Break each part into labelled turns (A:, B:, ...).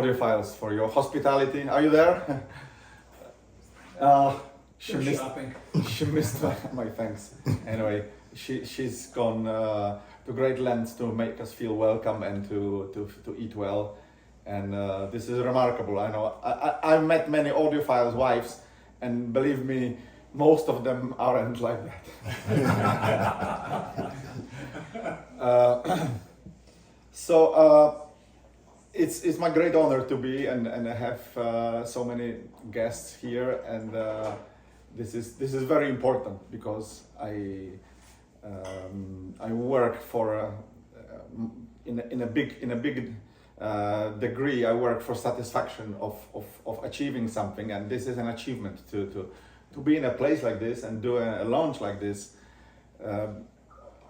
A: audio files for your hospitality. Are you there? She missed, she missed my thanks. Anyway, she's gone to great lengths to make us feel welcome and to eat well. And this is remarkable. I know I've met many audiophiles' wives, and believe me, most of them aren't like that. It's my great honor to be and I have so many guests here, and this is very important because I work for in a big degree. I work for satisfaction of achieving something, and this is an achievement to be in a place like this and do a launch like this.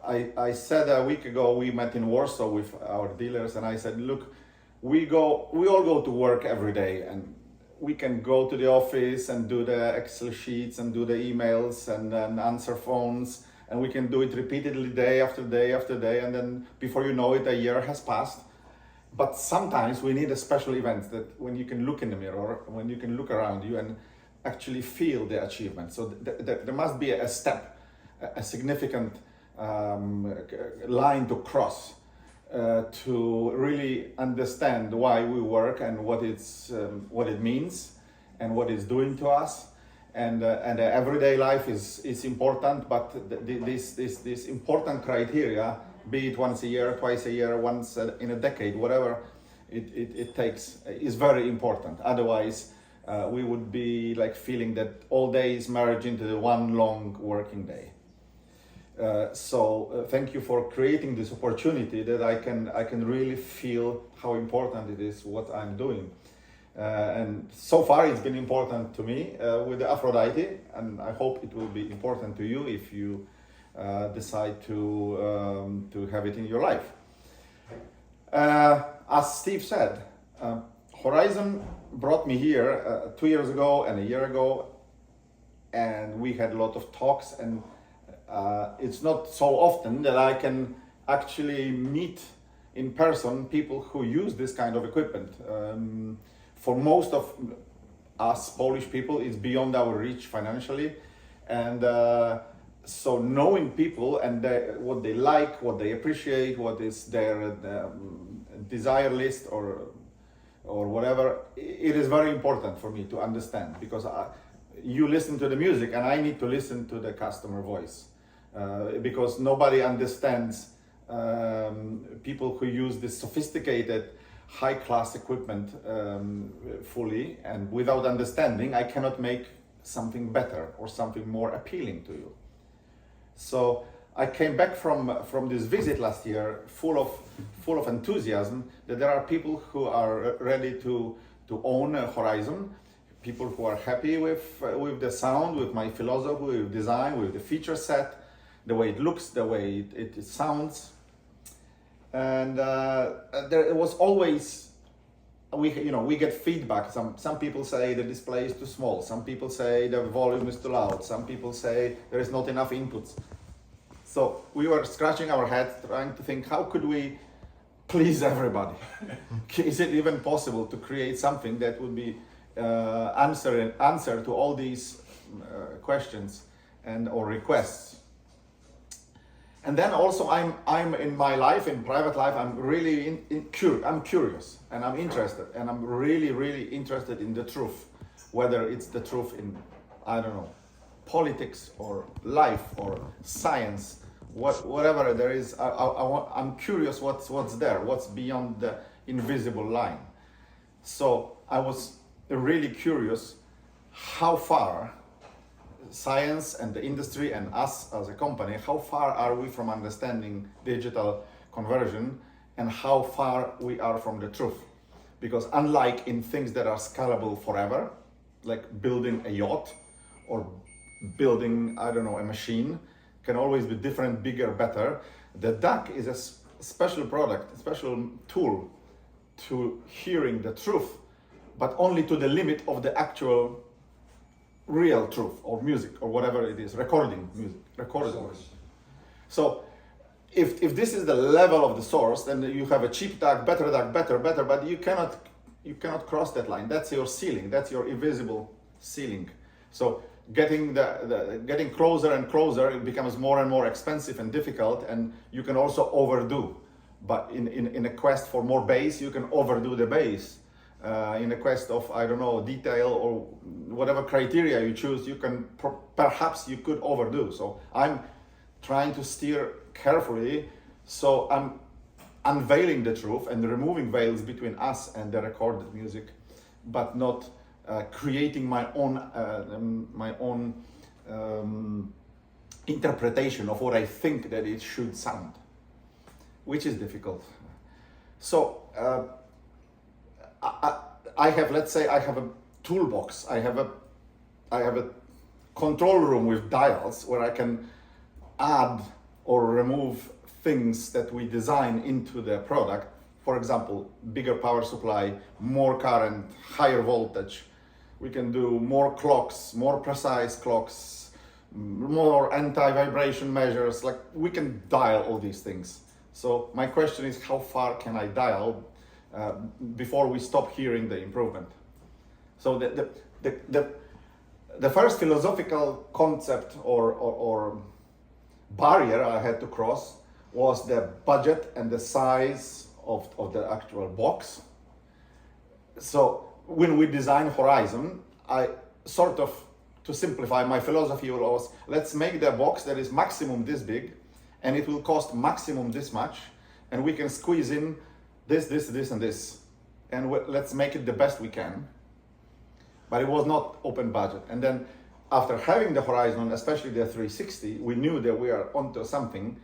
A: I said a week ago, we met in Warsaw with our dealers, and I said, look, we all go to work every day, and we can go to the office and do the Excel sheets and do the emails and answer phones, and we can do it repeatedly day after day after day, and then before you know it, a year has passed. But sometimes we need a special event that when you can look in the mirror, when you can look around you and actually feel the achievement. So there must be a step, a significant line to cross to really understand why we work and what it means and what it's doing to us. And everyday life is important, but this important criteria, be it once a year, twice a year, once in a decade, whatever it takes, is very important. Otherwise, we would be like feeling that all days merge into the one long working day. So thank you for creating this opportunity that I can really feel how important it is what I'm doing. And so far it's been important to me with the Aphrodite, and I hope it will be important to you if you decide to have it in your life. As Steve said, Horizon brought me here 2 years ago and a year ago, and we had a lot of talks, and it's not so often that I can actually meet in person people who use this kind of equipment. For most of us Polish people, it's beyond our reach financially, and so knowing people and what they like, what they appreciate, what is their desire list or whatever, it is very important for me to understand, because you listen to the music and I need to listen to the customer voice, because nobody understands people who use this sophisticated high-class equipment fully, and without understanding I cannot make something better or something more appealing to you. So I came back from this visit last year full of enthusiasm that there are people who are ready to own a Horizon, people who are happy with the sound, with my philosophy, with design, with the feature set, the way it looks, the way it sounds. And there was always, we get feedback. Some people say the display is too small. Some people say the volume is too loud. Some people say there is not enough inputs. So we were scratching our heads trying to think, how could we please everybody? Is it even possible to create something that would be answer to all these questions or requests? And then also I'm in my life, in private life, I'm really I'm curious and I'm interested, and I'm really interested in the truth, whether it's the truth in, I don't know, politics or life or science, whatever there is. I'm curious what's there, what's beyond the invisible line. So I was really curious how far science and the industry and us as a company, how far are we from understanding digital conversion, and how far we are from the truth. Because unlike in things that are scalable forever, like building a yacht or building, I don't know, a machine, can always be different, bigger, better. The DAC is a special product, a special tool to hearing the truth, but only to the limit of the actual real truth or music or whatever it is, recording music, recorded voice. So if this is the level of the source, then you have a cheap DAC, better, but you cannot you cannot cross that line. That's your ceiling. That's your invisible ceiling. So getting getting closer and closer, it becomes more and more expensive and difficult, and you can also overdo. But in a quest for more bass, you can overdo the bass. In a quest of, I don't know, detail or whatever criteria you choose, you can perhaps you could overdo. So I'm trying to steer carefully. So I'm unveiling the truth and removing veils between us and the recorded music, but not creating my own interpretation of what I think that it should sound, which is difficult. So I have, let's say, I have a toolbox. I have a control room with dials where I can add or remove things that we design into the product. For example, bigger power supply, more current, higher voltage. We can do more clocks, more precise clocks, more anti-vibration measures. Like, we can dial all these things. So my question is, how far can I dial before we stop hearing the improvement? So the first philosophical concept or barrier I had to cross was the budget and the size of the actual box. So when we designed Horizon, I sort of, to simplify, my philosophy was, let's make the box that is maximum this big, and it will cost maximum this much, and we can squeeze in this, and this, and let's make it the best we can. But it was not open budget. And then after having the Horizon, especially the 360, we knew that we are onto something.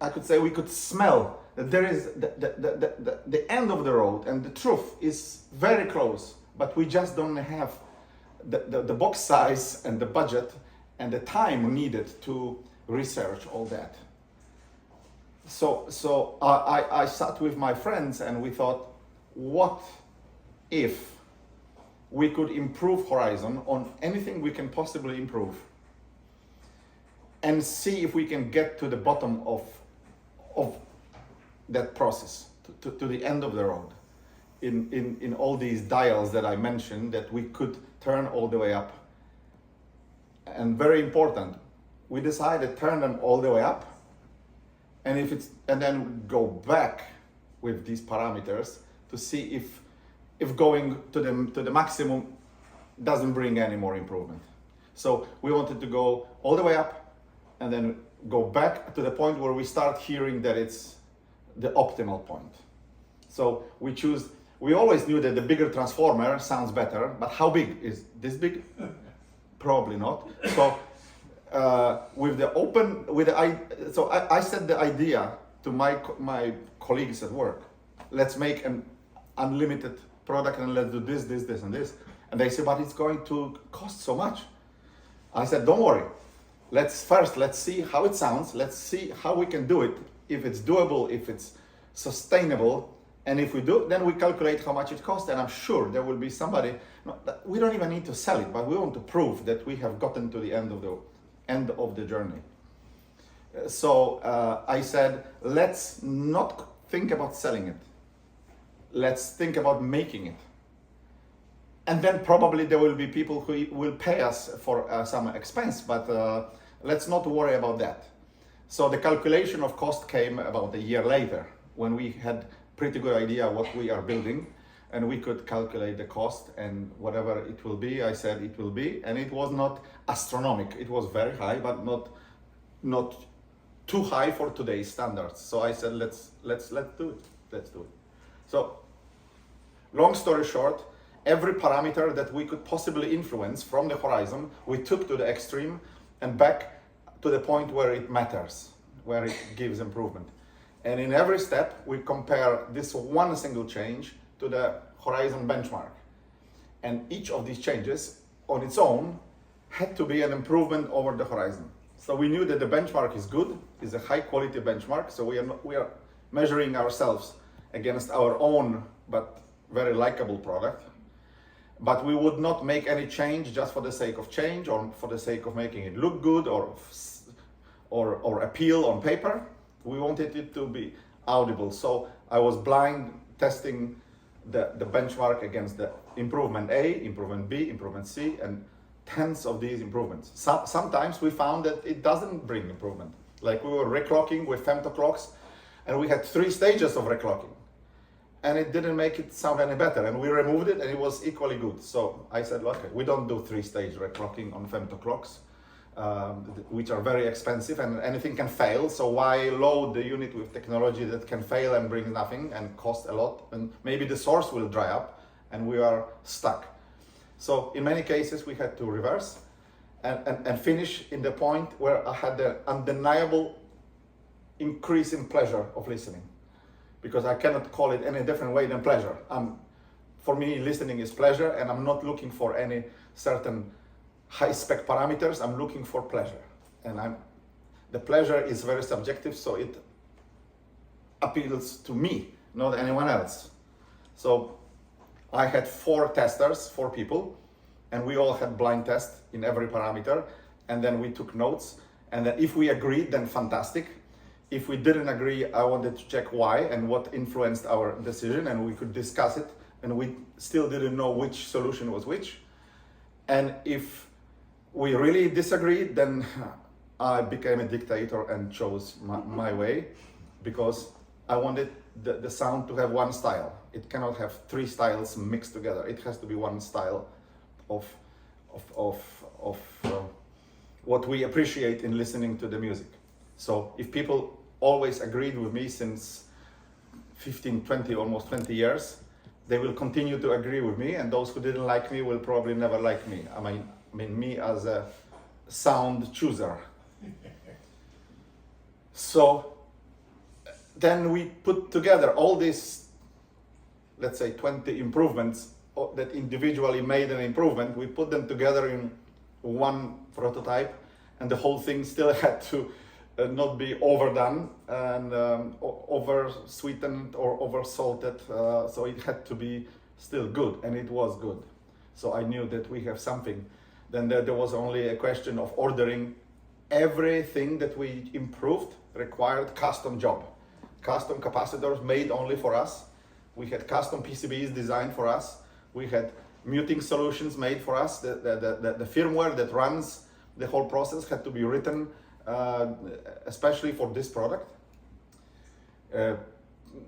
A: I could say we could smell that there is the end of the road, and the truth is very close, but we just don't have the box size and the budget and the time needed to research all that. So I sat with my friends and we thought, what if we could improve Horizon on anything we can possibly improve, and see if we can get to the bottom of that process, to the end of the road, in all these dials that I mentioned that we could turn all the way up. And very important, we decided turn them all the way up, and then go back with these parameters to see if going to the maximum doesn't bring any more improvement. So we wanted to go all the way up and then go back to the point where we start hearing that it's the optimal point. So we always knew that the bigger transformer sounds better, but how big? Is this big? Probably not. So I said the idea to my colleagues at work, let's make an unlimited product and let's do this, and this. And they said, but it's going to cost so much. I said, don't worry. Let's see how it sounds. Let's see how we can do it. If it's doable, if it's sustainable. And if we do, then we calculate how much it costs. And I'm sure there will be somebody, we don't even need to sell it, but we want to prove that we have gotten to the end of the journey. So I said, let's not think about selling it. Let's think about making it. And then probably there will be people who will pay us for some expense, but let's not worry about that. So the calculation of cost came about a year later, when we had pretty good idea what we are building, and we could calculate the cost, and whatever it will be, I said it will be, and it was not astronomical. It was very high, but not too high for today's standards. So I said, let's do it. Let's do it. So, long story short, every parameter that we could possibly influence from the Horizon, we took to the extreme and back to the point where it matters, where it gives improvement. And in every step, we compare this one single change to the Horizon benchmark. And each of these changes on its own had to be an improvement over the Horizon. So we knew that the benchmark is good, is a high quality benchmark. So we are measuring ourselves against our own, but very likable product. But we would not make any change just for the sake of change, or for the sake of making it look good, or appeal on paper. We wanted it to be audible. So I was blind testing the benchmark against the improvement A, improvement B, improvement C, and tens of these improvements. Sometimes we found that it doesn't bring improvement. Like we were reclocking with femtoclocks, and we had 3 stages of reclocking, and it didn't make it sound any better, and we removed it and it was equally good. So I said, okay, we don't do 3-stage reclocking on femtoclocks, which are very expensive and anything can fail. So why load the unit with technology that can fail and bring nothing and cost a lot, and maybe the source will dry up and we are stuck. So in many cases we had to reverse and finish in the point where I had the undeniable increase in pleasure of listening, because I cannot call it any different way than pleasure. For me, listening is pleasure, and I'm not looking for any certain high spec parameters. I'm looking for pleasure, and the pleasure is very subjective, so it appeals to me, not anyone else. So I had 4 testers, 4 people, and we all had blind test in every parameter, and then we took notes, and then if we agreed, then fantastic. If we didn't agree, I wanted to check why and what influenced our decision, and we could discuss it, and we still didn't know which solution was which. And if we really disagreed, then I became a dictator and chose my way, because I wanted the sound to have one style. It cannot have 3 styles mixed together. It has to be one style of what we appreciate in listening to the music. So if people always agreed with me since 15, 20, almost 20 years, they will continue to agree with me, and those who didn't like me will probably never like me. I mean me as a sound chooser. So then we put together all these, let's say 20 improvements that individually made an improvement. We put them together in one prototype, and the whole thing still had to not be overdone and over sweetened or over salted, so it had to be still good, and it was good. So I knew that we have something. Then there was only a question of ordering. Everything that we improved required custom job, custom capacitors made only for us. We had custom PCBs designed for us. We had muting solutions made for us. The firmware that runs the whole process had to be written especially for this product.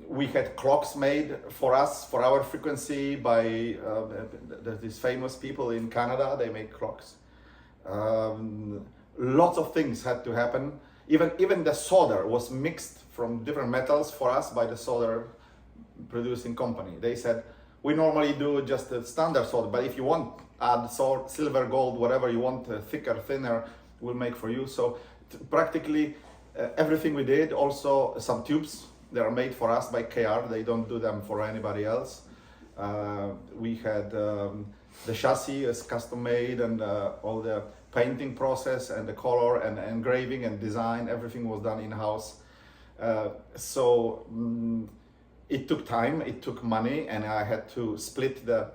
A: We had clocks made for us, for our frequency, by these famous people in Canada. They make clocks. Lots of things had to happen. Even the solder was mixed from different metals for us by the solder producing company. They said, we normally do just a standard solder, but if you want add silver, gold, whatever you want, thicker, thinner, we'll make for you. So practically everything we did, also some tubes, they are made for us by KR. They don't do them for anybody else. We had the chassis is custom made, and all the painting process and the color and engraving and design, everything was done in-house. It took time, it took money, and I had to split the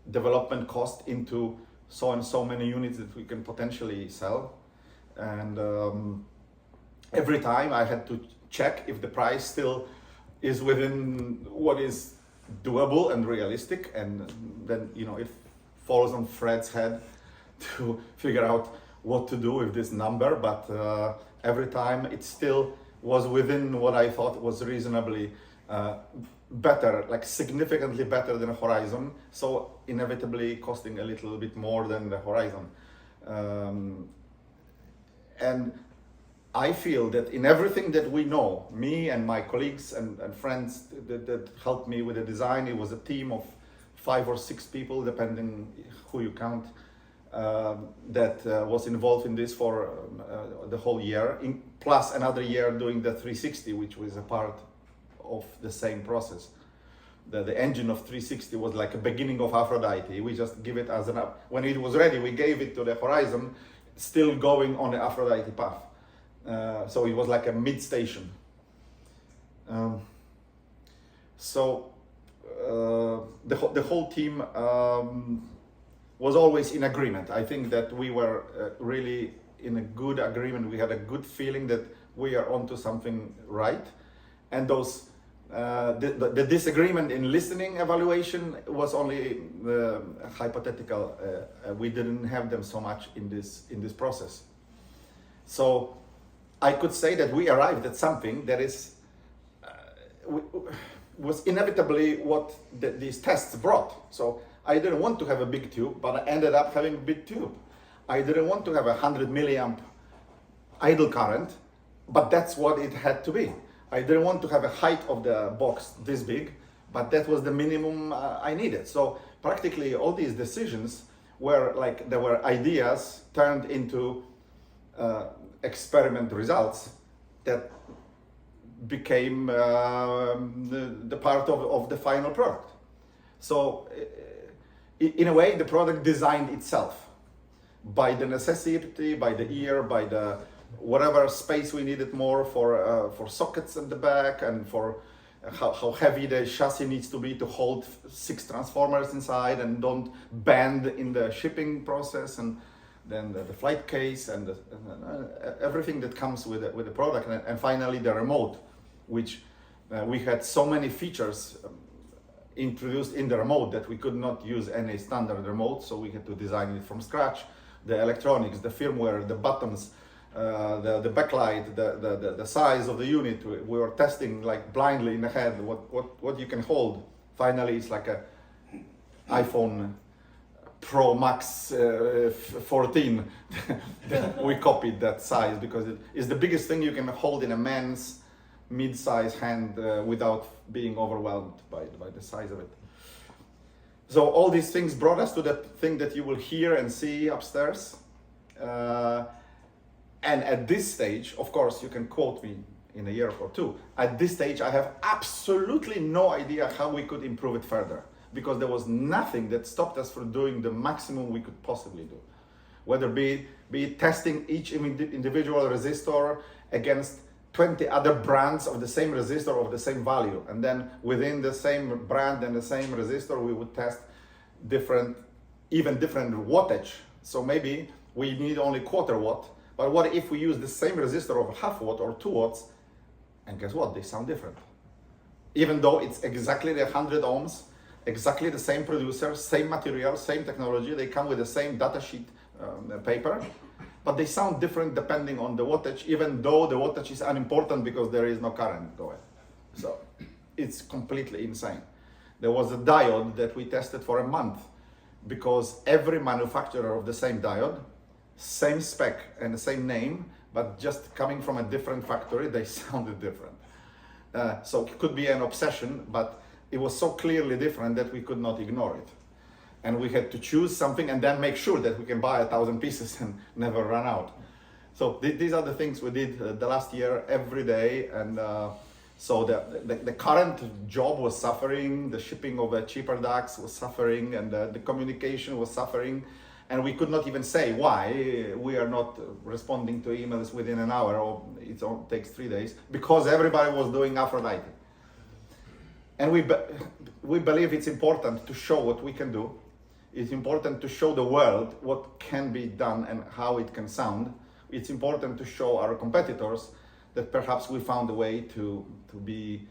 A: development cost into so and so many units that we can potentially sell. And every time I had to check if the price still is within what is doable and realistic, and then it falls on Fred's head to figure out what to do with this number, but every time it still was within what I thought was reasonably better, like significantly better than Horizon, so inevitably costing a little bit more than the Horizon. And I feel that in everything that we know, me and my colleagues and friends that helped me with the design, it was a team of 5 or 6 people, depending who you count, that was involved in this for the whole year, plus another year doing the 360, which was a part of the same process. The engine of 360 was like a beginning of Aphrodite. We just give it as when it was ready, we gave it to the Horizon, still going on the Aphrodite path. So it was like a mid station. The whole team was always in agreement. I think that we were really in a good agreement. We had a good feeling that we are onto something right, and those The disagreement in listening evaluation was only hypothetical. We didn't have them so much in this process. So I could say that we arrived at something that is was inevitably what these tests brought. So I didn't want to have a big tube, but I ended up having a big tube. I didn't want to have 100 milliamp idle current, but that's what it had to be. I didn't want to have a height of the box this big, but that was the minimum I needed. So practically all these decisions were like, there were ideas turned into experiment results that became the part of the final product. So in a way, the product designed itself by the necessity, by the ear, by the whatever space we needed more for sockets in the back, and for how heavy the chassis needs to be to hold 6 transformers inside and don't bend in the shipping process, and then the flight case and everything that comes with the product, and finally the remote, which we had so many features introduced in the remote that we could not use any standard remote, so we had to design it from scratch. The electronics, the firmware, the buttons, the backlight, the size of the unit. We were testing like blindly in the head what you can hold. Finally, it's like a iPhone Pro Max 14. We copied that size because it is the biggest thing you can hold in a man's mid-size hand without being overwhelmed by the size of it. So all these things brought us to that thing that you will hear and see upstairs. And at this stage, of course, you can quote me in a year or two. At this stage, I have absolutely no idea how we could improve it further, because there was nothing that stopped us from doing the maximum we could possibly do. Whether be it testing each individual resistor against 20 other brands of the same resistor of the same value, and then within the same brand and the same resistor, we would test even different wattage. So maybe we need only quarter watt, but what if we use the same resistor of half watt or 2 watts, and guess what? They sound different. Even though it's exactly the 100 ohms, exactly the same producer, same material, same technology, they come with the same datasheet paper, but they sound different depending on the wattage, even though the wattage is unimportant because there is no current going. So it's completely insane. There was a diode that we tested for a month because every manufacturer of the same diode, same spec and the same name, but just coming from a different factory, they sounded different. So it could be an obsession, but it was so clearly different that we could not ignore it. And we had to choose something and then make sure that we can buy 1,000 pieces and never run out. So these are the things we did the last year every day. And so the current job was suffering, the shipping of the cheaper DACs was suffering, and the communication was suffering. And we could not even say why we are not responding to emails within an hour, or it takes 3 days, because everybody was doing Aphrodite. And we believe it's important to show what we can do. It's important to show the world what can be done and how it can sound. It's important to show our competitors that perhaps we found a way to be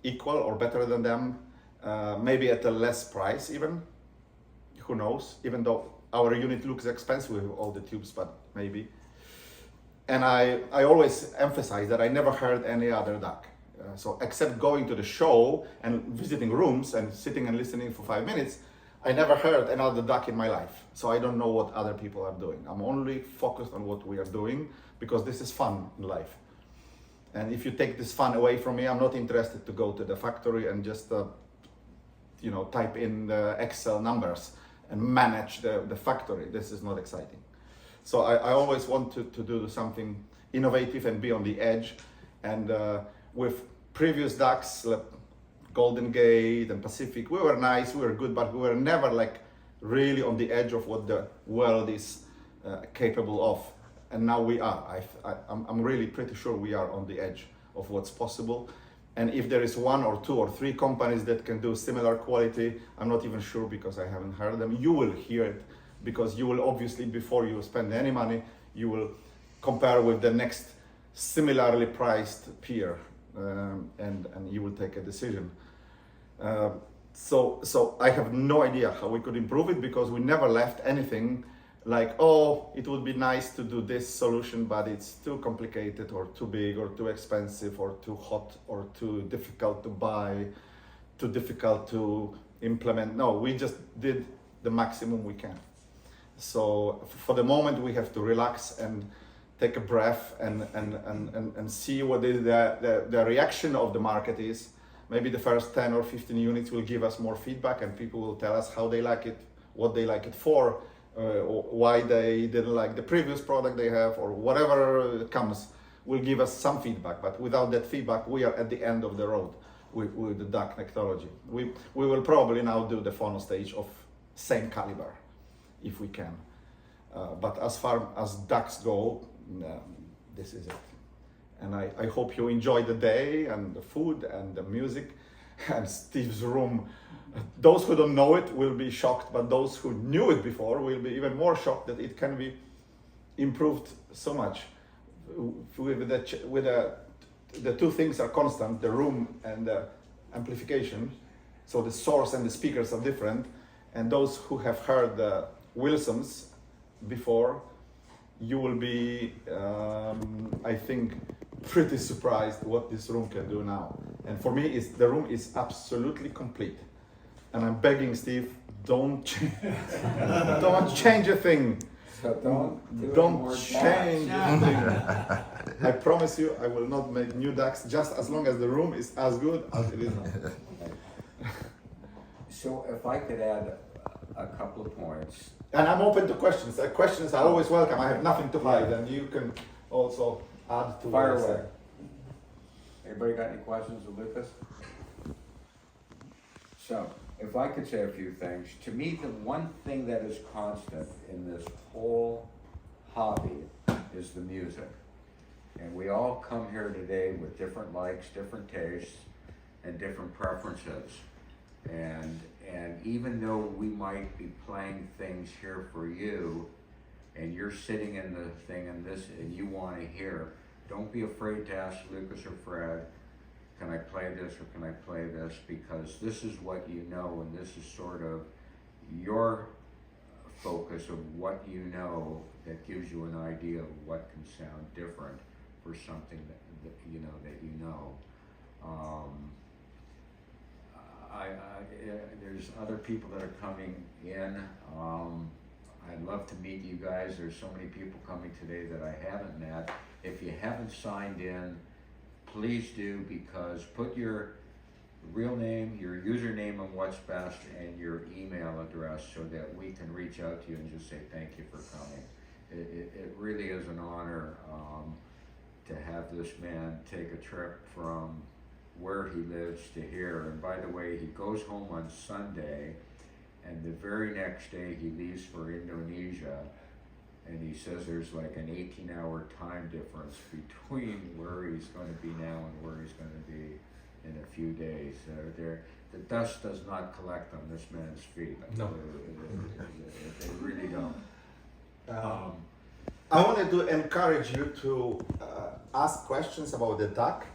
A: equal or better than them, maybe at a less price even. Who knows? Even though our unit looks expensive with all the tubes, but maybe. And I always emphasize that I never heard any other DAC. So except going to the show and visiting rooms and sitting and listening for 5 minutes, I never heard another DAC in my life. So I don't know what other people are doing. I'm only focused on what we are doing because this is fun in life. And if you take this fun away from me, I'm not interested to go to the factory and just type in the Excel numbers and manage the factory. This is not exciting. So I always want to do something innovative and be on the edge. And with previous DACs, like Golden Gate and Pacific, we were nice, we were good, but we were never like really on the edge of what the world is capable of. And now we are. I'm really pretty sure we are on the edge of what's possible. And if there is 1 or 2 or 3 companies that can do similar quality, I'm not even sure because I haven't heard them. You will hear it because you will obviously, before you spend any money, you will compare with the next similarly priced peer and you will take a decision. So I have no idea how we could improve it, because we never left anything like, oh, it would be nice to do this solution, but it's too complicated or too big or too expensive or too hot or too difficult to buy, too difficult to implement. No, we just did the maximum we can. So for the moment, we have to relax and take a breath and see what the reaction of the market is. Maybe the first 10 or 15 units will give us more feedback, and people will tell us how they like it, what they like it for, or why they didn't like the previous product they have, or whatever comes will give us some feedback. But without that feedback, we are at the end of the road with the duck technology. We will probably now do the phono stage of same caliber if we can. But as far as ducks go, this is it. And I hope you enjoy the day and the food and the music and Steve's room. Those who don't know it will be shocked, but those who knew it before will be even more shocked that it can be improved so much. With the two things are constant, the room and the amplification. So the source and the speakers are different. And those who have heard the Wilsons before, you will be, I think, pretty surprised what this room can do now. And for me, the room is absolutely complete. And I'm begging Steve, don't change a thing.
B: So
A: Don't change a thing. I promise you, I will not make new ducks just as long as the room is as good as it is now.
B: So if I could add a couple of points.
A: And I'm open to questions. Questions are always welcome. I have nothing to hide, and you can also add to
B: Fire
A: what I
B: away.
A: said.
B: Anybody got any questions of Lucas? So, if I could say a few things, to me, the one thing that is constant in this whole hobby is the music. And we all come here today with different likes, different tastes, and different preferences. And even though we might be playing things here for you, and you're sitting in the thing and you want to hear, don't be afraid to ask Lucas or Fred, can I play this or can I play this? Because this is what you know, and this is sort of your focus of what you know that gives you an idea of what can sound different for something that you know. There's other people that are coming in. I'd love to meet you guys. There's so many people coming today that I haven't met. If you haven't signed in, please do, because put your real name, your username on What's Best, and your email address so that we can reach out to you and just say thank you for coming. It really is an honor to have this man take a trip from where he lives to here. And by the way, he goes home on Sunday, and the very next day he leaves for Indonesia. And he says there's like an 18-hour time difference between where he's going to be now and where he's going to be in a few days. The dust does not collect on this man's feet.
A: No.
B: They really don't.
A: I wanted to encourage you to ask questions about the duck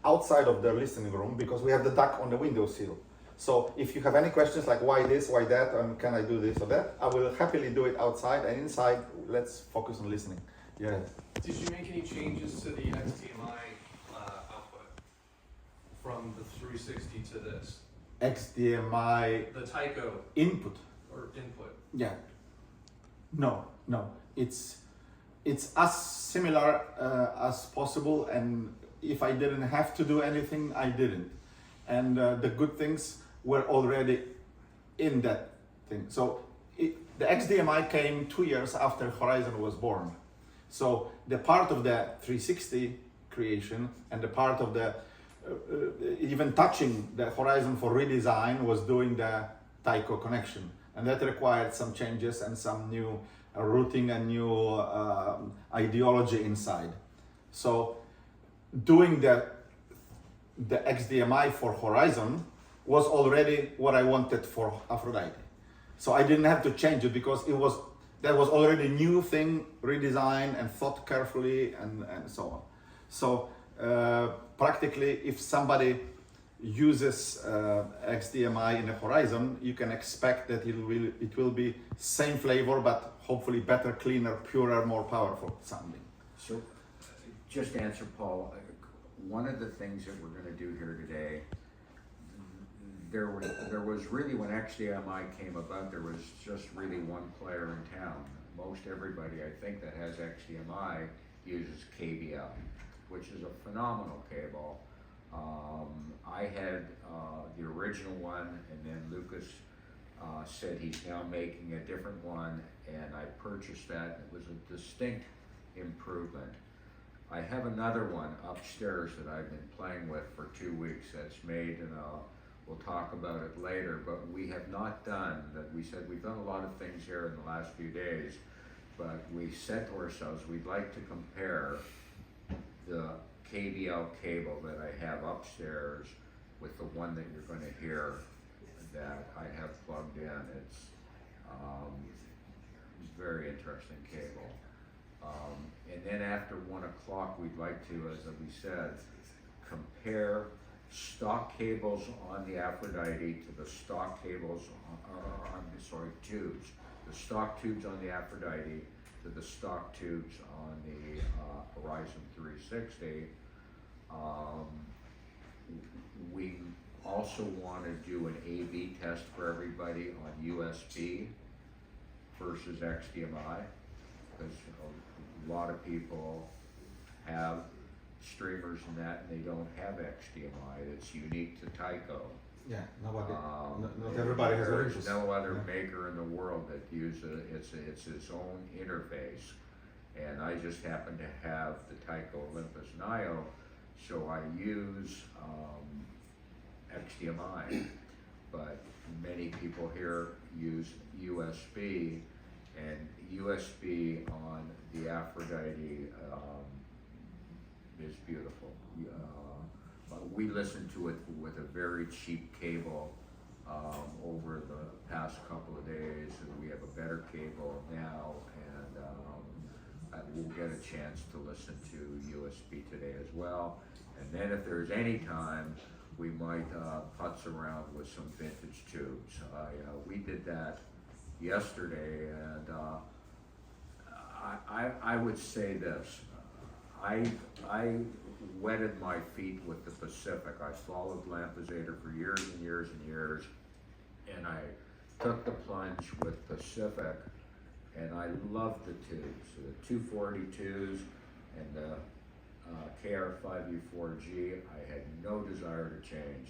A: outside of the listening room, because we have the duck on the windowsill. So if you have any questions like why this, why that, and can I do this or that, I will happily do it outside, and inside, let's focus on listening. Yeah.
C: Did you make any changes to the XDMI output from the 360 to this?
A: XDMI
C: The Tyco
A: input.
C: or input?
A: Yeah. No. It's as similar as possible, and if I didn't have to do anything, I didn't. And the good things were already in that thing. So the XDMI came 2 years after Horizon was born. So the part of the 360 creation and the part of the even touching the Horizon for redesign was doing the Tyco connection. And that required some changes and some new routing and new ideology inside. So doing the XDMI for Horizon was already what I wanted for Aphrodite. So I didn't have to change it, because that was already a new thing, redesigned and thought carefully and so on. So practically, if somebody uses XDMI in the Horizon, you can expect that it will be same flavor, but hopefully better, cleaner, purer, more powerful sounding.
B: So, just answer Paul, one of the things that we're gonna do here today, there was really, when XDMI came about, there was just really one player in town. Most everybody, I think, that has XDMI uses KBL, which is a phenomenal cable. I had the original one, and then Lucas said he's now making a different one, and I purchased that. It was a distinct improvement. I have another one upstairs that I've been playing with for 2 weeks that's made, and we'll talk about it later, but we have not done that. We said we've done a lot of things here in the last few days, but we said to ourselves we'd like to compare the KBL cable that I have upstairs with the one that you're going to hear that I have plugged in. It's very interesting cable. And then after 1 o'clock, we'd like to, as we said, compare stock cables on the Aphrodite to the stock cables tubes. The stock tubes on the Aphrodite to the stock tubes on the Horizon 360. We also want to do an A/B test for everybody on USB versus XDMI, because a lot of people have streamers and that, and they don't have XDMI. It's unique to Tyco.
A: Yeah, nobody, not everybody has
B: There's
A: Olympus.
B: no other
A: Yeah.
B: maker in the world that uses it's its own interface, and I just happen to have the Tyco Olympus Nio, so I use XDMI, but many people here use USB, and USB on the Aphrodite is beautiful. We listened to it with a very cheap cable over the past couple of days, and we have a better cable now, and we'll get a chance to listen to USB today as well. And then if there's any time, we might putz around with some vintage tubes. We did that yesterday, and I would say this. I wetted my feet with the Pacific. I followed Lampezator for years and years and years, and I took the plunge with Pacific, and I loved the tubes, the 242s and the KR5U4G. I had no desire to change.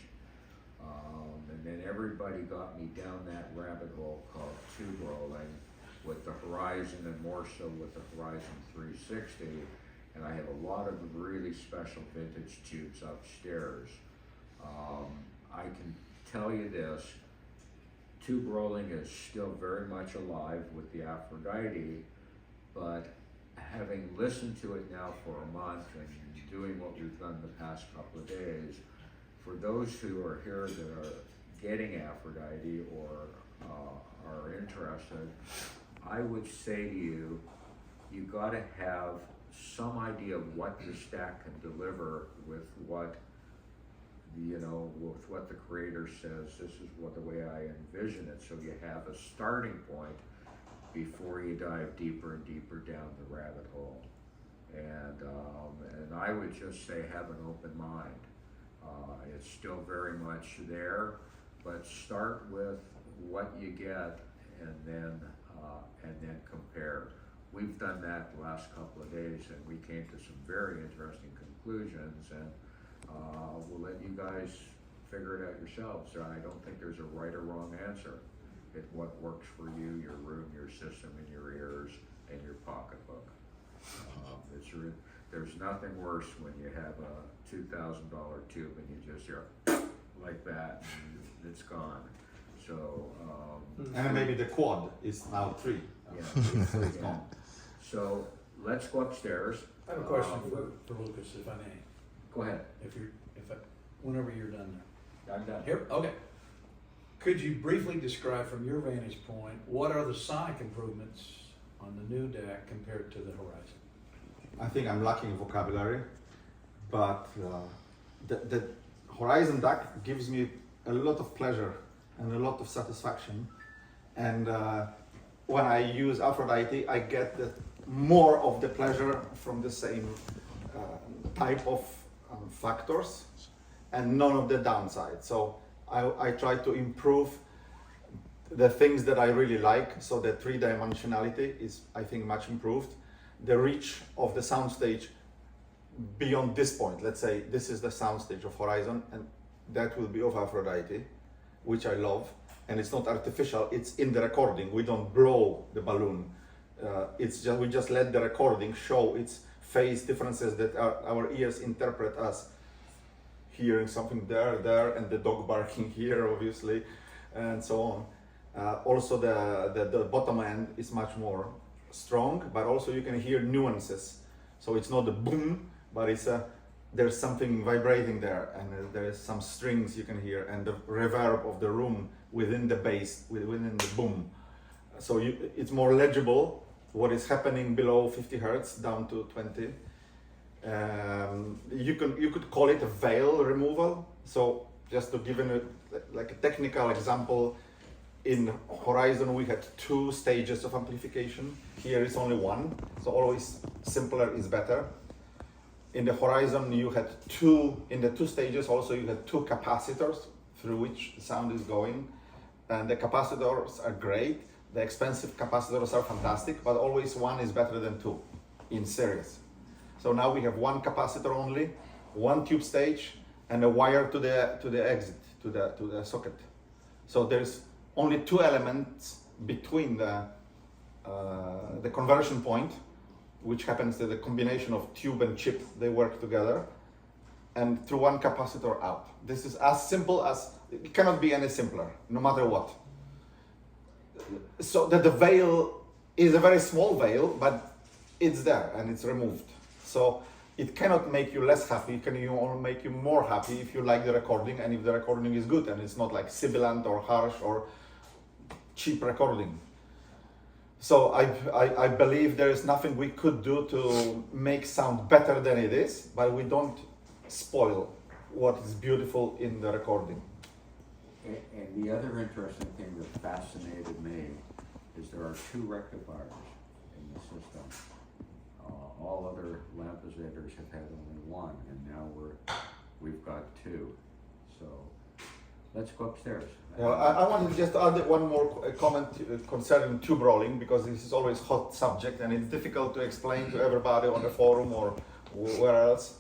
B: And then everybody got me down that rabbit hole called tube rolling with the Horizon, and more so with the Horizon 360. And I have a lot of really special vintage tubes upstairs. I can tell you this, tube rolling is still very much alive with the Aphrodite, but having listened to it now for a month and doing what we've done the past couple of days, for those who are here that are getting Aphrodite or are interested, I would say to you, you gotta have some idea of what the stack can deliver with what, with what the creator says. This is what the way I envision it. So you have a starting point before you dive deeper and deeper down the rabbit hole. And I would just say have an open mind. It's still very much there, but start with what you get and then compare. We've done that the last couple of days, and we came to some very interesting conclusions, and we'll let you guys figure it out yourselves. I don't think there's a right or wrong answer. It's what works for you, your room, your system, and your ears, and your pocketbook. There's nothing worse when you have a $2,000 tube and you just hear like that, and it's gone. So
A: And maybe the quad is now 3.
B: it's gone. So let's go upstairs.
D: I have a question for Lucas, if I may.
B: Go ahead.
D: Whenever you're done there.
B: I'm done.
D: Here, okay. Could you briefly describe from your vantage point, what are the sonic improvements on the new deck compared to the Horizon?
A: I think I'm lacking vocabulary. but the Horizon DAC gives me a lot of pleasure and a lot of satisfaction. And when I use Aphrodite, I get more of the pleasure from the same type of factors and none of the downside. So I try to improve the things that I really like. So the three-dimensionality is, I think, much improved. The reach of the soundstage beyond this point, let's say this is the soundstage of Horizon and that will be of Aphrodite, which I love. And it's not artificial, it's in the recording. We don't blow the balloon. We just let the recording show its phase differences that our ears interpret as hearing something there, and the dog barking here, obviously, and so on. Also, the bottom end is much more strong, but also you can hear nuances. So it's not the boom, but there's something vibrating there, and there's some strings you can hear, and the reverb of the room within the bass, within the boom. So it's more legible what is happening below 50 hertz down to 20. You could call it a veil removal. So just to give a technical example, in Horizon we had 2 stages of amplification. Here is only 1, so always simpler is better. In the Horizon you had 2, in the 2 stages also you had 2 capacitors through which the sound is going. And the capacitors are great. The expensive capacitors are fantastic, but always 1 is better than 2 in series. So now we have 1 capacitor only, 1 tube stage, and a wire to the exit, to the socket. So there's only 2 elements between the conversion point, which happens to the combination of tube and chip. They work together, and through 1 capacitor out. This is as simple as, it cannot be any simpler, no matter what. So that the veil is a very small veil, but it's there and it's removed. So it cannot make you less happy, it can only make you more happy if you like the recording and if the recording is good and it's not like sibilant or harsh or cheap recording. So I believe there is nothing we could do to make sound better than it is, but we don't spoil what is beautiful in the recording.
B: And the other interesting thing that fascinated me is there are 2 rectifiers in the system. All other lamposators have had only 1, and now we've got 2. So let's go upstairs.
A: I wanted to just add one more comment concerning tube rolling, because this is always hot subject and it's difficult to explain to everybody on the forum or where else.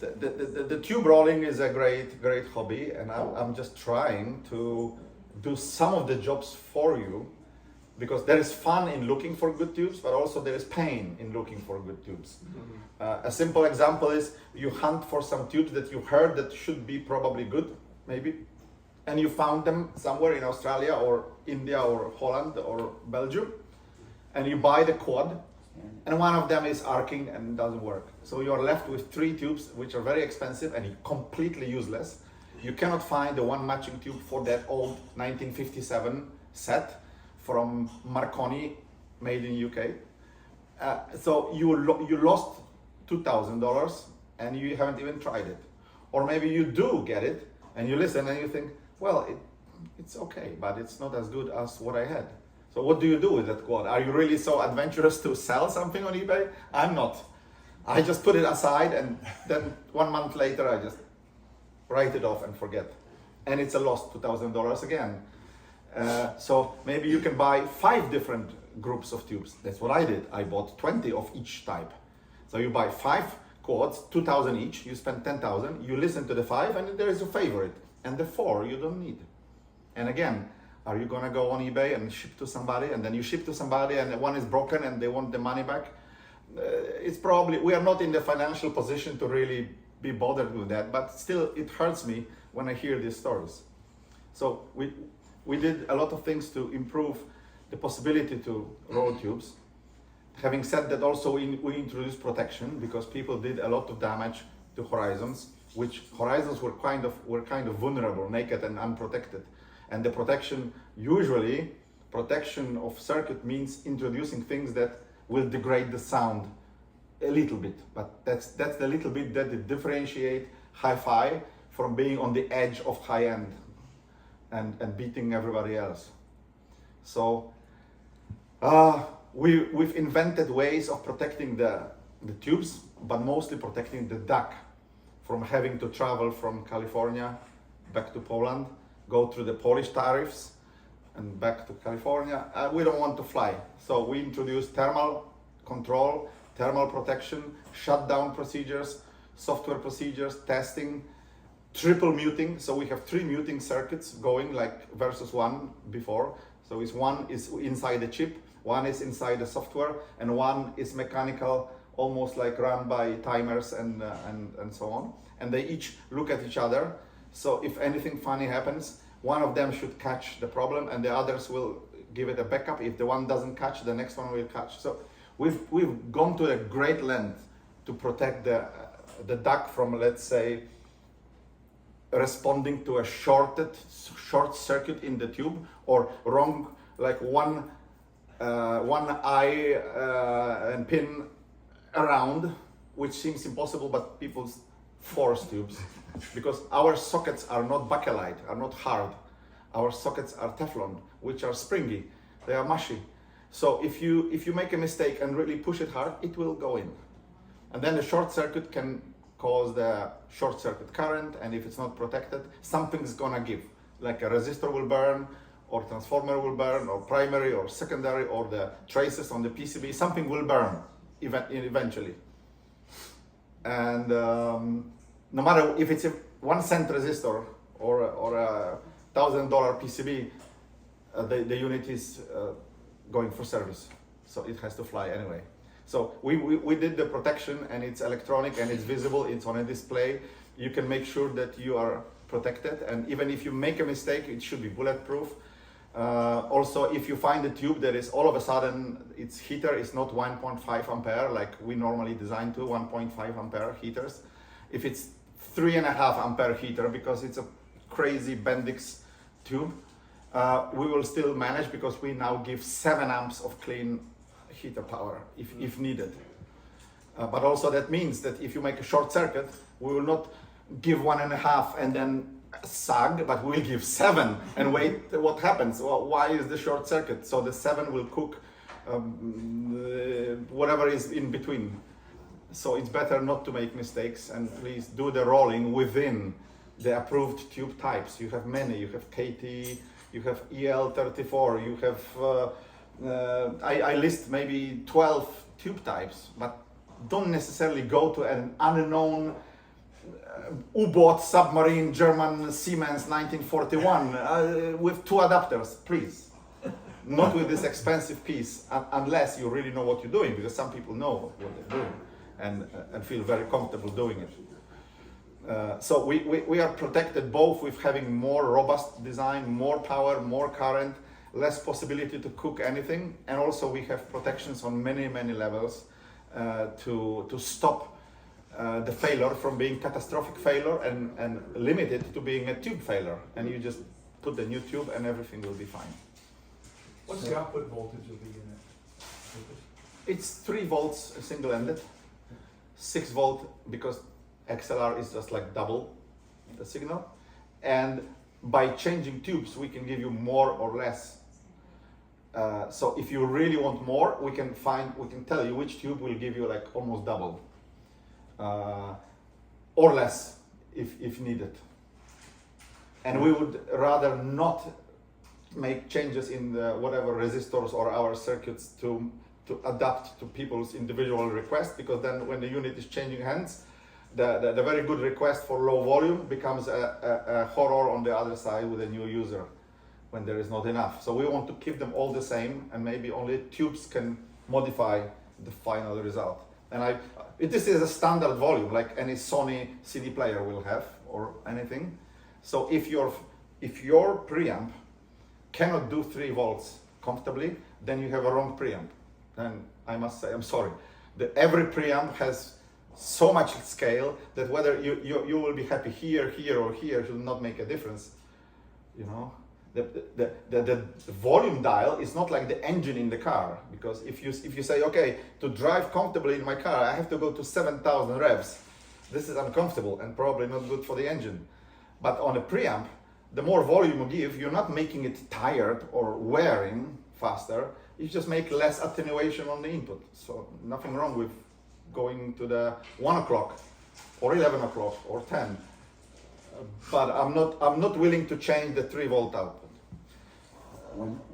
A: The tube rolling is a great hobby, and I'm just trying to do some of the jobs for you, because there is fun in looking for good tubes, but also there is pain in looking for good tubes. Mm-hmm. A simple example is you hunt for some tubes that you heard that should be probably good, maybe, and you found them somewhere in Australia or India or Holland or Belgium, and you buy the quad, and one of them is arcing and doesn't work. So you're left with 3 tubes which are very expensive and completely useless. You cannot find the one matching tube for that old 1957 set from Marconi, made in UK. So you lost $2,000 and you haven't even tried it. Or maybe you do get it and you listen and you think, well, it's okay, but it's not as good as what I had. So what do you do with that quad? Are you really so adventurous to sell something on eBay? I'm not. I just put it aside, and then 1 month later I just write it off and forget. And it's a lost $2,000 again. So maybe you can buy 5 different groups of tubes. That's what I did. I bought 20 of each type. So you buy 5 quads, 2,000 each, you spend 10,000, you listen to the 5 and there is a favorite. And the 4 you don't need. And again, are you gonna go on eBay and ship to somebody, and then you ship to somebody and one is broken and they want the money back? It's probably, we are not in the financial position to really be bothered with that, but still it hurts me when I hear these stories. So we did a lot of things to improve the possibility to roll tubes. Having said that, also we introduced protection, because people did a lot of damage to Horizons, which Horizons were kind of vulnerable, naked and unprotected. And the protection, usually, protection of circuit means introducing things that will degrade the sound a little bit, but that's the little bit that it differentiate hi-fi from being on the edge of high-end and beating everybody else. So we've invented ways of protecting the tubes, but mostly protecting the duct from having to travel from California back to Poland, go through the Polish tariffs and back to California. We don't want to fly. So we introduced thermal control, thermal protection, shutdown procedures, software procedures, testing, triple muting. So we have 3 muting circuits going like versus 1 before. So one is inside the chip, one is inside the software, and one is mechanical, almost like run by timers and so on. And they each look at each other. So if anything funny happens, one of them should catch the problem and the others will give it a backup. If the one doesn't catch, the next one will catch. So we've gone to a great length to protect the duct from, let's say, responding to a short circuit in the tube, or wrong, like one eye and pin around, which seems impossible, but people force tubes because our sockets are not bakelite, are not hard. Our sockets are Teflon, which are springy. They are mushy. So if you make a mistake and really push it hard, it will go in. And then the short circuit can cause the short circuit current, and if it's not protected, something's gonna give. Like a resistor will burn, or transformer will burn, or primary or secondary, or the traces on the PCB, something will burn eventually. And no matter if it's a 1 cent resistor or a $1,000 PCB, the unit is going for service, so it has to fly anyway. So we did the protection, and it's electronic and it's visible, it's on a display. You can make sure that you are protected, and even if you make a mistake, it should be bulletproof. Also, if you find a tube that is all of a sudden, its heater is not 1.5 ampere like we normally design to, 1.5 ampere heaters. If it's 3.5 ampere heater, because it's a crazy Bendix tube, we will still manage, because we now give 7 amps of clean heater power if needed. But also that means that if you make a short circuit, we will not give 1.5 and then sag, but we'll give 7 and wait what happens. Well, why is the short circuit? So the 7 will cook whatever is in between. So it's better not to make mistakes, and please do the rolling within the approved tube types. You have many. You have KT, you have EL34, you have I list maybe 12 tube types, but don't necessarily go to an unknown U-boat submarine German Siemens 1941 with 2 adapters, please. Not with this expensive piece, unless you really know what you're doing, because some people know what they're doing and feel very comfortable doing it. So we are protected both with having more robust design, more power, more current, less possibility to cook anything, and also we have protections on many levels to stop the failure from being catastrophic failure and limit it to being a tube failure. And you just put the new tube and everything will be fine.
D: What's the output voltage of the unit?
A: It's 3 volts single-ended, 6 volt because XLR is just like double the signal, and by changing tubes we can give you more or less. So if you really want more, we can tell you which tube will give you like almost double or less if needed. And we would rather not make changes in the whatever resistors or our circuits to adapt to people's individual requests, because then when the unit is changing hands, the very good request for low volume becomes a horror on the other side with a new user when there is not enough. So we want to keep them all the same, and maybe only tubes can modify the final result. And this is a standard volume like any Sony CD player will have or anything. So if your preamp cannot do 3 volts comfortably, then you have a wrong preamp. Then I must say, I'm sorry. Every preamp has so much scale that whether you will be happy here or here should not make a difference, you know. The volume dial is not like the engine in the car, because if you say, okay, to drive comfortably in my car I have to go to 7,000 revs, this is uncomfortable and probably not good for the engine. But on a preamp, the more volume you give, you're not making it tired or wearing faster, you just make less attenuation on the input. So nothing wrong with going to the 1 o'clock or 11 o'clock or 10. But I'm not willing to change the 3-volt output.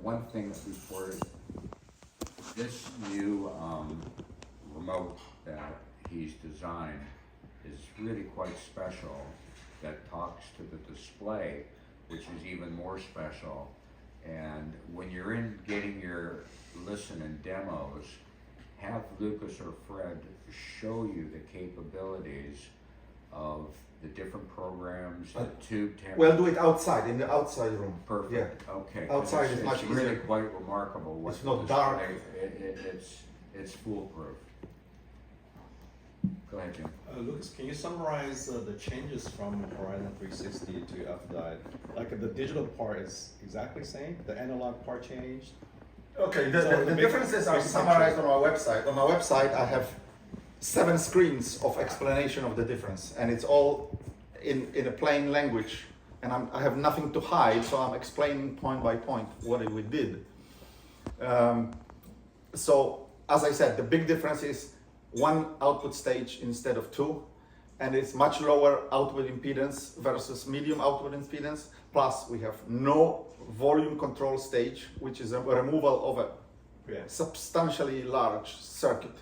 B: One thing before this new remote that he's designed is really quite special, that talks to the display, which is even more special. And when you're in getting your listen and demos, have Lucas or Fred show you the capabilities of the different programs, the tube temperature.
A: We'll do it outside, in the outside room.
B: Perfect. Okay.
A: Outside
B: It's
A: is much
B: really
A: easier.
B: quite remarkable. What
A: It's not
B: the
A: dark.
B: display- It's foolproof. Go ahead, Jim.
E: Lucas, can you summarize the changes from Horizon 360 to Aphrodite? Like the digital part is exactly the same, the analog part changed?
A: Okay,
E: So
A: the
E: the big-
A: differences are
E: big
A: summarized
E: picture.
A: on our website. On our website, I have 7 screens of explanation of the difference, and it's all in a plain language. And I have nothing to hide, so I'm explaining point by point what we did. So, as I said, the big difference is 1 output stage instead of 2, and it's much lower output impedance versus medium output impedance. Plus, we have no volume control stage, which is a removal of a
E: Yeah.
A: substantially large circuit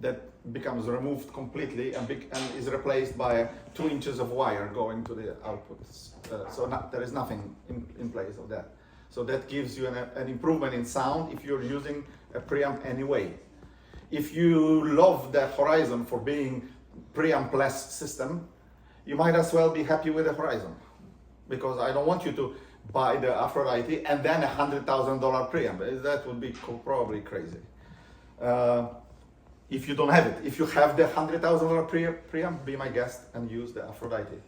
A: that becomes removed completely and is replaced by 2 inches of wire going to the outputs. There is nothing in place of that. So that gives you an improvement in sound if you're using a preamp anyway. If you love the Horizon for being preamp-less system, you might as well be happy with the Horizon, because I don't want you to buy the Aphrodite and then $100,000 preamp. That would be probably crazy. If you don't have it, if you have the $100,000 preamp, be my guest and use the Aphrodite.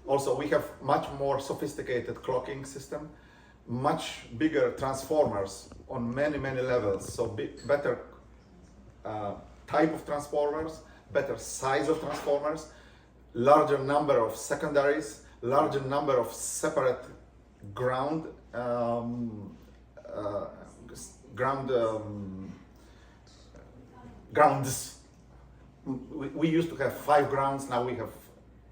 A: Also, we have much more sophisticated clocking system, much bigger transformers on many levels. So better type of transformers, better size of transformers, larger number of secondaries, larger number of separate grounds. We used to have 5 grounds, now we have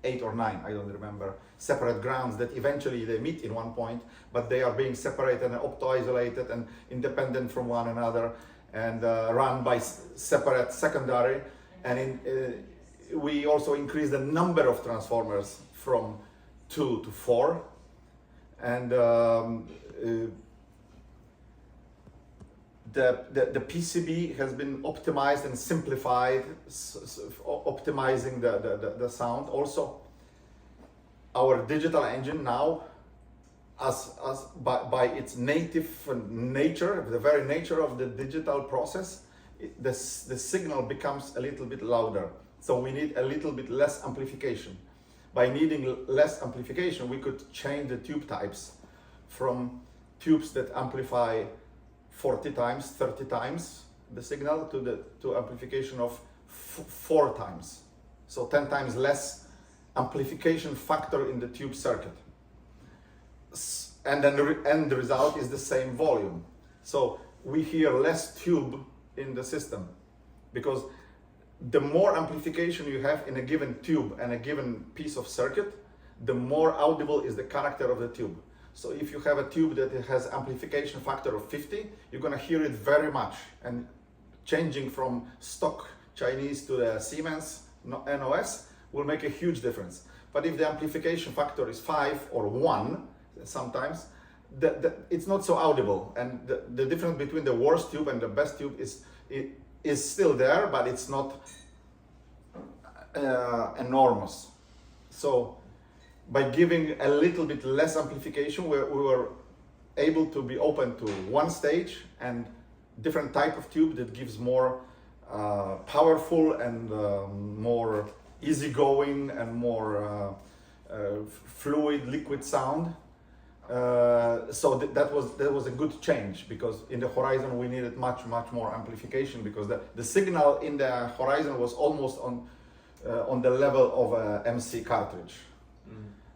A: 8 or 9, I don't remember, separate grounds that eventually they meet in one point, but they are being separated and opto-isolated and independent from one another, and run by separate secondary. And we also increased the number of transformers from 2 to 4. And the PCB has been optimized and simplified, optimizing the sound. Also, our digital engine now, by its native nature, the very nature of the digital process, the signal becomes a little bit louder. So we need a little bit less amplification. By needing less amplification, we could change the tube types from tubes that amplify 40 times, 30 times the signal to amplification of 4 times. So 10 times less amplification factor in the tube circuit. And then the end result is the same volume. So we hear less tube in the system, because the more amplification you have in a given tube and a given piece of circuit, the more audible is the character of the tube. So if you have a tube that has amplification factor of 50, you're gonna hear it very much, and changing from stock Chinese to the Siemens NOS will make a huge difference. But if the amplification factor is 5 or 1, sometimes, it's not so audible, and the difference between the worst tube and the best tube is still there, but it's not enormous. So by giving a little bit less amplification, we were able to be open to 1 stage and different type of tube that gives more powerful and more easygoing and more fluid liquid sound. So that was a good change, because in the Horizon we needed much more amplification, because the signal in the Horizon was almost on the level of a MC cartridge,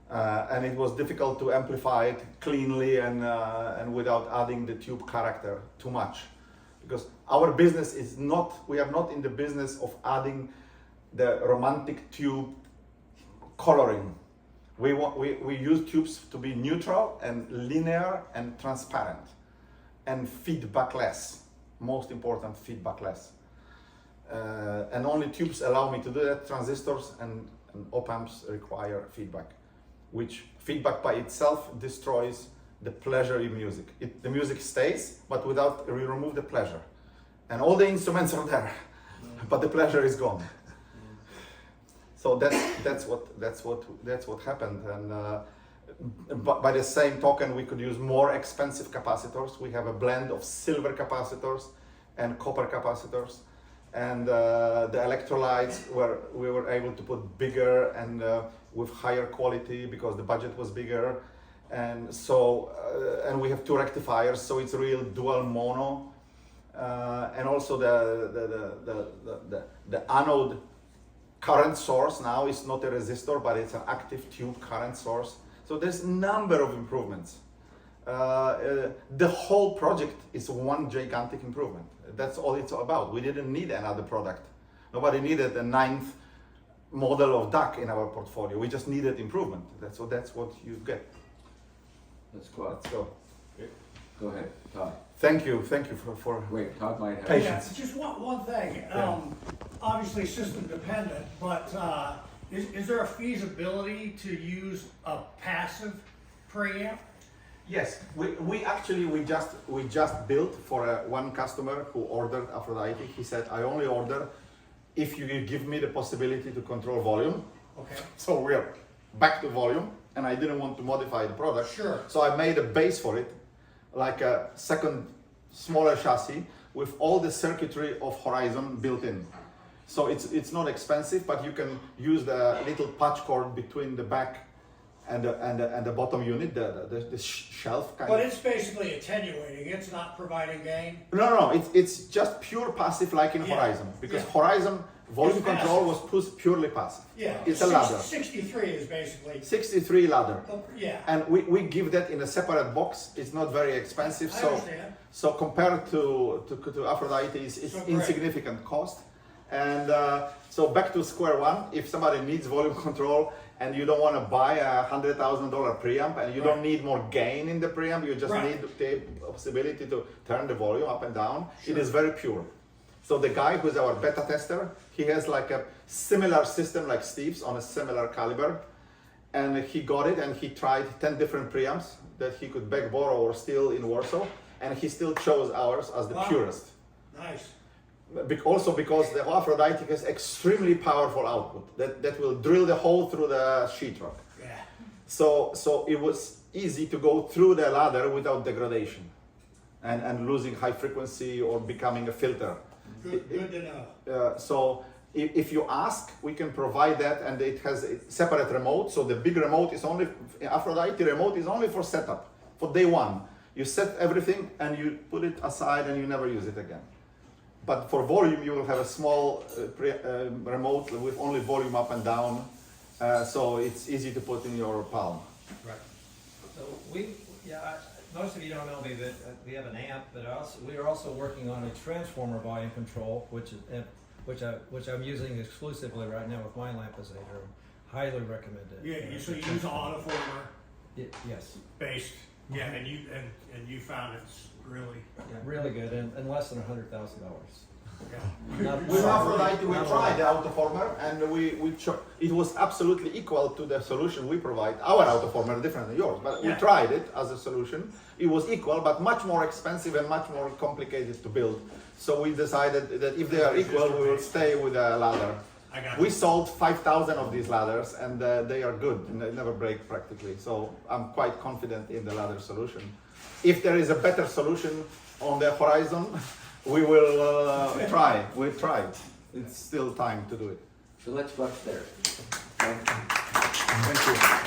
A: and it was difficult to amplify it cleanly and without adding the tube character too much, because our business is not, we are not in the business of adding the romantic tube coloring. We use tubes to be neutral and linear and transparent and feedbackless. Most important, feedbackless. And only tubes allow me to do that. Transistors and op-amps require feedback, which feedback by itself destroys the pleasure in music. The music stays, but without, we remove the pleasure. And all the instruments are there, but the pleasure is gone. So that's what happened, and by the same token, we could use more expensive capacitors. We have a blend of silver capacitors and copper capacitors, and the electrolytes we were able to put bigger and with higher quality because the budget was bigger, and so and we have 2 rectifiers, so it's real dual mono, and also the anode current source now is not a resistor, but it's an active tube current source. So there's a number of improvements. The whole project is one gigantic improvement. That's all it's about. We didn't need another product. Nobody needed a 9th model of DAC in our portfolio. We just needed improvement. That's what you get.
B: Let's go.
A: Let's go.
B: Go ahead, Todd.
A: Thank you for
B: Wait, Todd might have.
A: Patience.
F: Yeah, just one thing.
A: Yeah.
F: Obviously system dependent, but is there a feasibility to use a passive preamp?
A: Yes, we just built for one customer who ordered Aphrodite. He said, I only order if you give me the possibility to control volume.
F: Okay.
A: So we're back to volume, and I didn't want to modify the product.
F: Sure.
A: So I made a base for it, like a second smaller chassis with all the circuitry of Horizon built in. So it's not expensive, but you can use the little patch cord between the back and the bottom unit, the shelf kind
F: But
A: of.
F: it's basically attenuating, it's not providing gain?
A: No, it's just pure passive like in
F: Yeah.
A: Horizon, because
F: Yeah.
A: Horizon volume
F: It's
A: control
F: passive.
A: was purely passive.
F: Yeah.
A: It's a ladder.
F: 63 is basically,
A: 63 ladder.
F: yeah.
A: And we give that in a separate box. It's not very expensive.
F: I
A: So
F: understand.
A: so compared to Aphrodite, it's
F: So great.
A: insignificant cost. And so back to square one. If somebody needs volume control and you don't want to buy a $100,000 preamp and you don't need more gain in the preamp, you just
F: Right.
A: need the possibility to turn the volume up and down.
F: Sure.
A: It is very pure. So the guy who's our beta tester, he has like a similar system like Steve's on a similar caliber, and he got it and he tried 10 different preamps that he could back borrow or steal in Warsaw, and he still chose ours as the
F: Wow.
A: purest.
F: Nice.
A: Also because the Aphrodite has extremely powerful output that will drill the hole through the sheetrock.
F: Yeah.
A: So it was easy to go through the ladder without degradation and losing high frequency or becoming a filter.
F: Good to know.
A: So if you ask, we can provide that, and it has a separate remote. So the big remote is only, Aphrodite remote is only for setup, for day one. You set everything and you put it aside and you never use it again. But for volume, you will have a small remote with only volume up and down. So it's easy to put in your palm.
F: Right.
G: So most of you don't know me, but we have an amp, but we are also working on a transformer volume control, which I'm using exclusively right now with my lamp as a highly recommend it.
F: Yeah, so you use an autoformer
G: Yes,
F: based, yeah, and you found it's really,
G: yeah, really good, and less than $100,000.
F: yeah.
A: With Aphrodite, we tried the autoformer, and it was absolutely equal to the solution we provide. Our autoformer, different than yours, but we
F: Yeah.
A: tried it as a solution. It was equal, but much more expensive and much more complicated to build. So we decided that if they are equal, we will stay with a ladder.
F: I got
A: We
F: you.
A: sold 5,000 of these ladders, and they are good, and they never break practically. So I'm quite confident in the ladder solution. If there is a better solution on the horizon, we will try. We'll try. It's still time to do it.
B: So let's go upstairs.
A: Thank you.